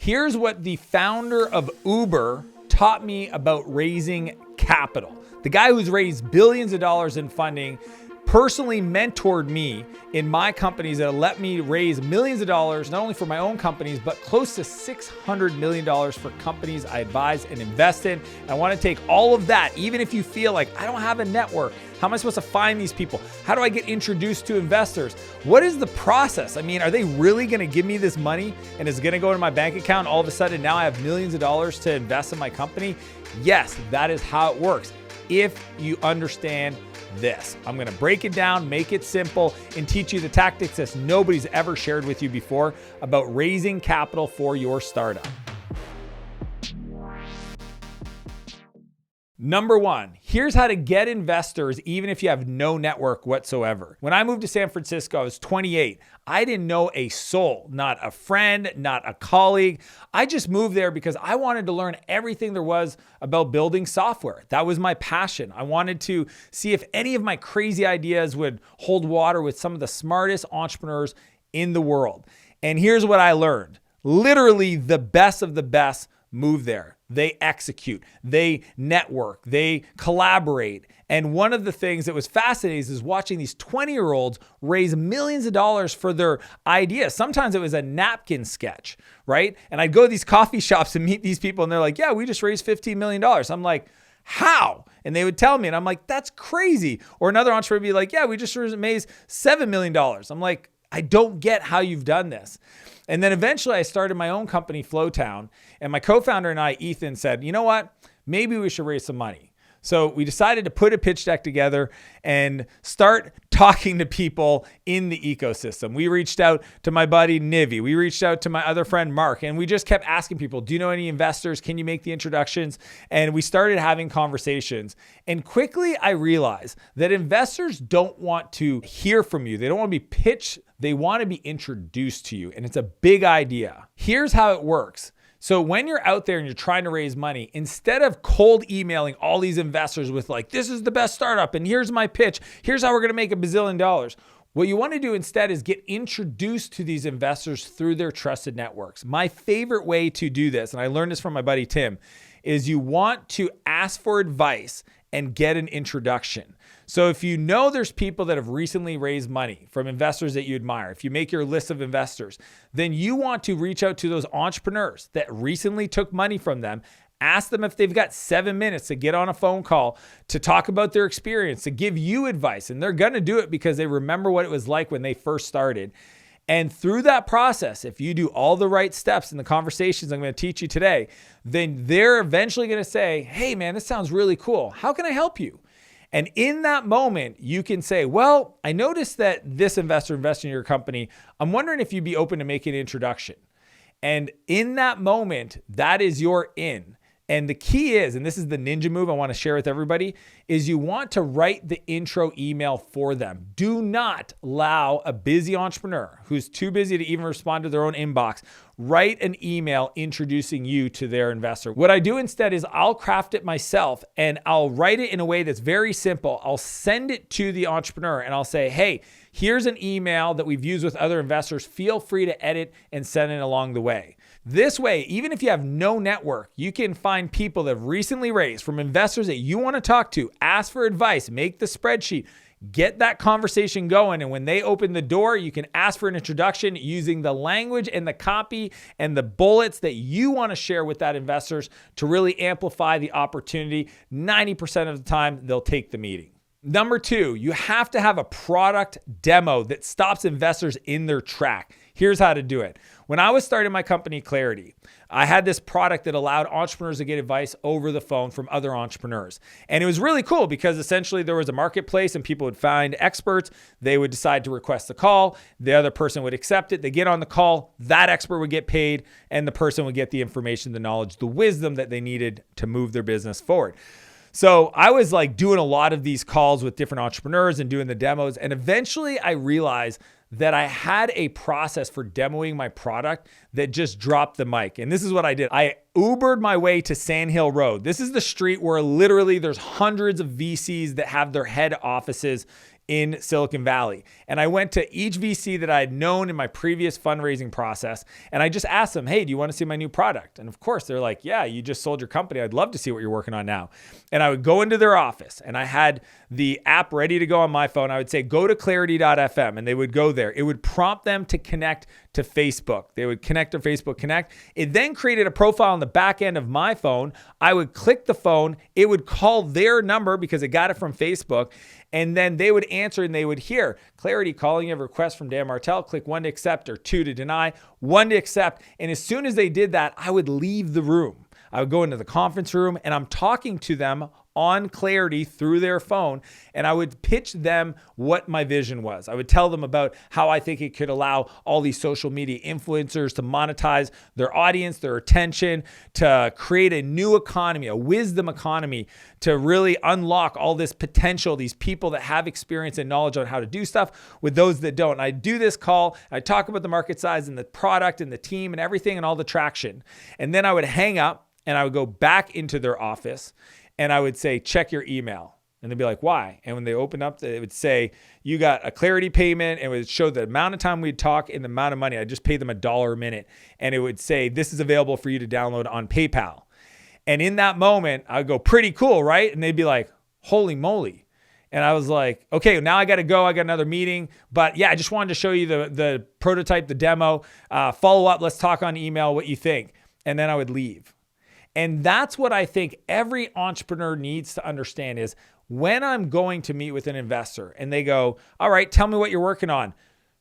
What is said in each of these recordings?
Here's what the founder of Uber taught me about raising capital. The guy who's raised billions of dollars in funding personally mentored me in my companies that let me raise millions of dollars, not only for my own companies, but close to $600 million for companies I advise and invest in. And I want to take all of that, even if you feel like I don't have a network. How am I supposed to find these people? How do I get introduced to investors? What is the process? I mean, are they really going to give me this money and it's going to go into my bank account? All of a sudden, now I have millions of dollars to invest in my company? Yes, that is how it works. If you understand this, I'm going to break it down, make it simple, and teach you the tactics that nobody's ever shared with you before about raising capital for your startup. Number one, here's how to get investors even if you have no network whatsoever. When I moved to San Francisco, I was 28. I didn't know a soul, not a friend, not a colleague. I just moved there because I wanted to learn everything there was about building software. That was my passion. I wanted to see if any of my crazy ideas would hold water with some of the smartest entrepreneurs in the world. And here's what I learned. Literally the best of the best move there. They execute, they network, they collaborate. And one of the things that was fascinating is watching these 20-year-olds raise millions of dollars for their ideas. Sometimes it was a napkin sketch, right? And I'd go to these coffee shops and meet these people and they're like, yeah, we just raised $15 million. I'm like, how? And they would tell me, and I'm like, that's crazy. Or another entrepreneur would be like, yeah, we just raised $7 million. I'm like, I don't get how you've done this. And then eventually I started my own company, Flowtown, and my co-founder and I, Ethan, said, you know what? Maybe we should raise some money. So we decided to put a pitch deck together and start talking to people in the ecosystem. We reached out to my buddy, Nivi. We reached out to my other friend, Mark, and we just kept asking people, do you know any investors? Can you make the introductions? And we started having conversations. And quickly I realized that investors don't want to hear from you. They don't want to be pitched. They want to be introduced to you. And it's a big idea. Here's how it works. So when you're out there and you're trying to raise money, instead of cold emailing all these investors with like, this is the best startup and here's my pitch, here's how we're going to make $1 billion. What you want to do instead is get introduced to these investors through their trusted networks. My favorite way to do this, and I learned this from my buddy Tim, is you want to ask for advice and get an introduction. So if you know there's people that have recently raised money from investors that you admire, if you make your list of investors, then you want to reach out to those entrepreneurs that recently took money from them, ask them if they've got 7 minutes to get on a phone call to talk about their experience, to give you advice. And they're going to do it because they remember what it was like when they first started. And through that process, if you do all the right steps in the conversations I'm going to teach you today, then they're eventually going to say, hey man, this sounds really cool. How can I help you? And in that moment, you can say, well, I noticed that this investor invested in your company. I'm wondering if you'd be open to making an introduction. And in that moment, that is your in. And the key is, and this is the ninja move I want to share with everybody, is you want to write the intro email for them. Do not allow a busy entrepreneur who's too busy to even respond to their own inbox, write an email introducing you to their investor. What I do instead is I'll craft it myself and I'll write it in a way that's very simple. I'll send it to the entrepreneur and I'll say, hey, here's an email that we've used with other investors. Feel free to edit and send it along the way. This way, even if you have no network, you can find people that have recently raised from investors that you want to talk to, ask for advice, make the spreadsheet, get that conversation going. And when they open the door, you can ask for an introduction using the language and the copy and the bullets that you want to share with that investors to really amplify the opportunity. 90% of the time, they'll take the meeting. Number two, you have to have a product demo that stops investors in their track. Here's how to do it. When I was starting my company, Clarity, I had this product that allowed entrepreneurs to get advice over the phone from other entrepreneurs. And it was really cool because essentially there was a marketplace and people would find experts. They would decide to request the call. The other person would accept it. They get on the call. That expert would get paid and the person would get the information, the knowledge, the wisdom that they needed to move their business forward. So I was like doing a lot of these calls with different entrepreneurs and doing the demos. And eventually I realized that I had a process for demoing my product that just dropped the mic. And this is what I did. I Ubered my way to Sand Hill Road. This is the street where literally there's hundreds of VCs that have their head offices in Silicon Valley. And I went to each VC that I had known in my previous fundraising process. And I just asked them, hey, do you want to see my new product? And of course, they're like, yeah, you just sold your company. I'd love to see what you're working on now. And I would go into their office and I had the app ready to go on my phone. I would say, go to clarity.fm, and they would go there. It would prompt them to connect to Facebook. They would connect to Facebook Connect. It then created a profile on the back end of my phone. I would click the phone. It would call their number because it got it from Facebook. And then they would answer and they would hear, Clarity calling, you have a request from Dan Martell. Click 1 to accept or 2 to deny, 1 to accept. And as soon as they did that, I would leave the room. I would go into the conference room and I'm talking to them on Clarity through their phone, and I would pitch them what my vision was. I would tell them about how I think it could allow all these social media influencers to monetize their audience, their attention, to create a new economy, a wisdom economy, to really unlock all this potential, these people that have experience and knowledge on how to do stuff with those that don't. And I do this call, I talk about the market size and the product and the team and everything and all the traction. And then I would hang up and I would go back into their office and I would say, check your email. And they'd be like, why? And when they open up, it would say, you got a Clarity payment. And it would show the amount of time we'd talk and the amount of money. I just paid them $1 a minute. And it would say, this is available for you to download on PayPal. And in that moment, I would go, pretty cool, right? And they'd be like, holy moly. And I was like, okay, now I got to go. I got another meeting. But yeah, I just wanted to show you the prototype, the demo, follow up. Let's talk on email, what you think. And then I would leave. And that's what I think every entrepreneur needs to understand is when I'm going to meet with an investor and they go, all right, tell me what you're working on.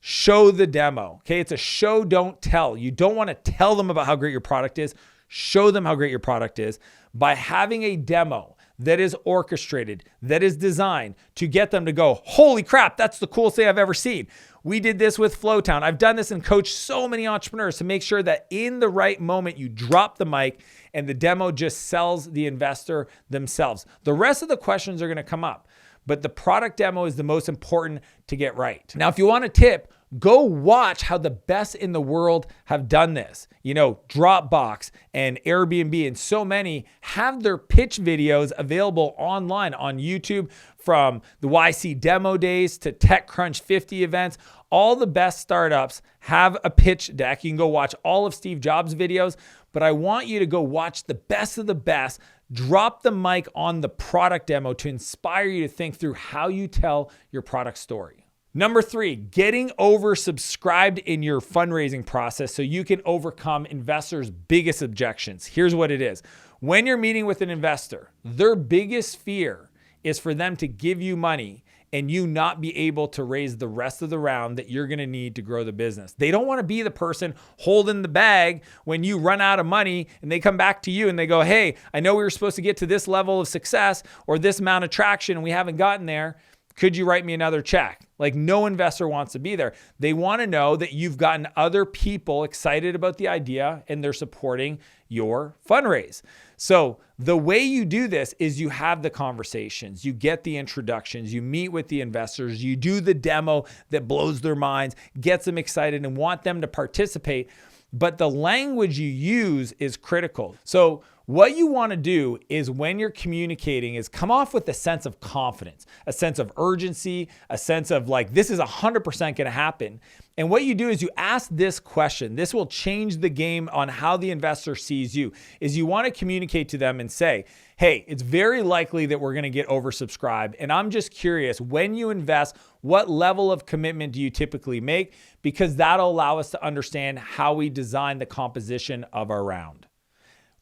Show the demo. Okay. It's a show, don't tell. You don't want to tell them about how great your product is. Show them how great your product is by having a demo that is orchestrated, that is designed to get them to go, holy crap, that's the coolest thing I've ever seen. We did this with Flowtown. I've done this and coached so many entrepreneurs to make sure that in the right moment, you drop the mic and the demo just sells the investor themselves. The rest of the questions are going to come up, but the product demo is the most important to get right. Now, if you want a tip, go watch how the best in the world have done this. You know, Dropbox and Airbnb and so many have their pitch videos available online on YouTube, from the YC demo days to TechCrunch 50 events. All the best startups have a pitch deck. You can go watch all of Steve Jobs' videos, but I want you to go watch the best of the best. Drop the mic on the product demo to inspire you to think through how you tell your product story. Number 3, getting oversubscribed in your fundraising process so you can overcome investors' biggest objections. Here's what it is. When you're meeting with an investor, their biggest fear is for them to give you money and you not be able to raise the rest of the round that you're going to need to grow the business. They don't want to be the person holding the bag when you run out of money and they come back to you and they go, hey, I know we were supposed to get to this level of success or this amount of traction and we haven't gotten there. Could you write me another check? Like, no investor wants to be there. They want to know that you've gotten other people excited about the idea and they're supporting your fundraise. So the way you do this is you have the conversations, you get the introductions, you meet with the investors, you do the demo that blows their minds, gets them excited and want them to participate. But the language you use is critical. So what you want to do is when you're communicating is come off with a sense of confidence, a sense of urgency, a sense of like, this is 100% going to happen. And what you do is you ask this question. This will change the game on how the investor sees you. Is you want to communicate to them and say, hey, it's very likely that we're going to get oversubscribed. And I'm just curious, when you invest, what level of commitment do you typically make? Because that'll allow us to understand how we design the composition of our round.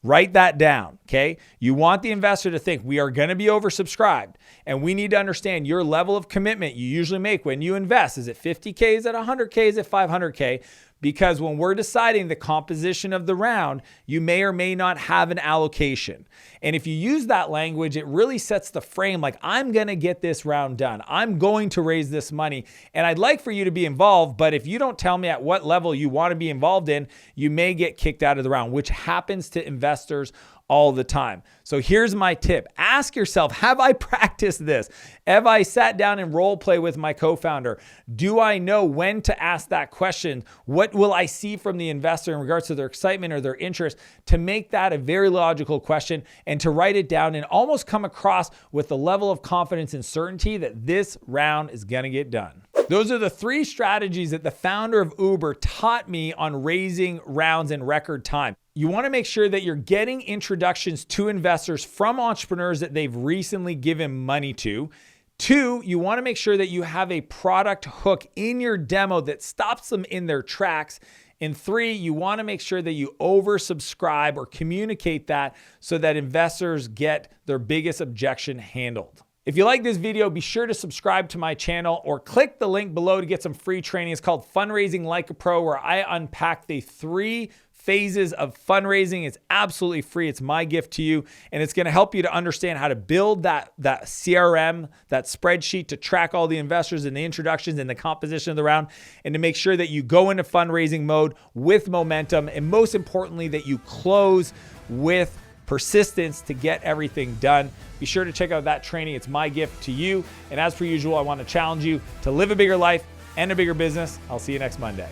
Write that down, okay? You want the investor to think we are going to be oversubscribed, and we need to understand your level of commitment you usually make when you invest. Is it 50K? Is it 100K? Is it 500K? Because when we're deciding the composition of the round, you may or may not have an allocation. And if you use that language, it really sets the frame like, I'm going to get this round done. I'm going to raise this money. And I'd like for you to be involved, but if you don't tell me at what level you want to be involved in, you may get kicked out of the round, which happens to investors all the time. So here's my tip. Ask yourself, have I practiced this? Have I sat down and role play with my co-founder? Do I know when to ask that question? What will I see from the investor in regards to their excitement or their interest, to make that a very logical question and to write it down and almost come across with the level of confidence and certainty that this round is going to get done. Those are the 3 strategies that the founder of Uber taught me on raising rounds in record time. You want to make sure that you're getting introductions to investors from entrepreneurs that they've recently given money to. 2, you want to make sure that you have a product hook in your demo that stops them in their tracks. And 3, you want to make sure that you oversubscribe or communicate that so that investors get their biggest objection handled. If you like this video, be sure to subscribe to my channel or click the link below to get some free training. It's called Fundraising Like a Pro, where I unpack the 3 phases of fundraising. It's absolutely free. It's my gift to you, and it's going to help you to understand how to build that CRM, that spreadsheet to track all the investors and the introductions and the composition of the round, and to make sure that you go into fundraising mode with momentum, and most importantly, that you close with persistence to get everything done. Be sure to check out that training. It's my gift to you. And as per usual, I want to challenge you to live a bigger life and a bigger business. I'll see you next Monday.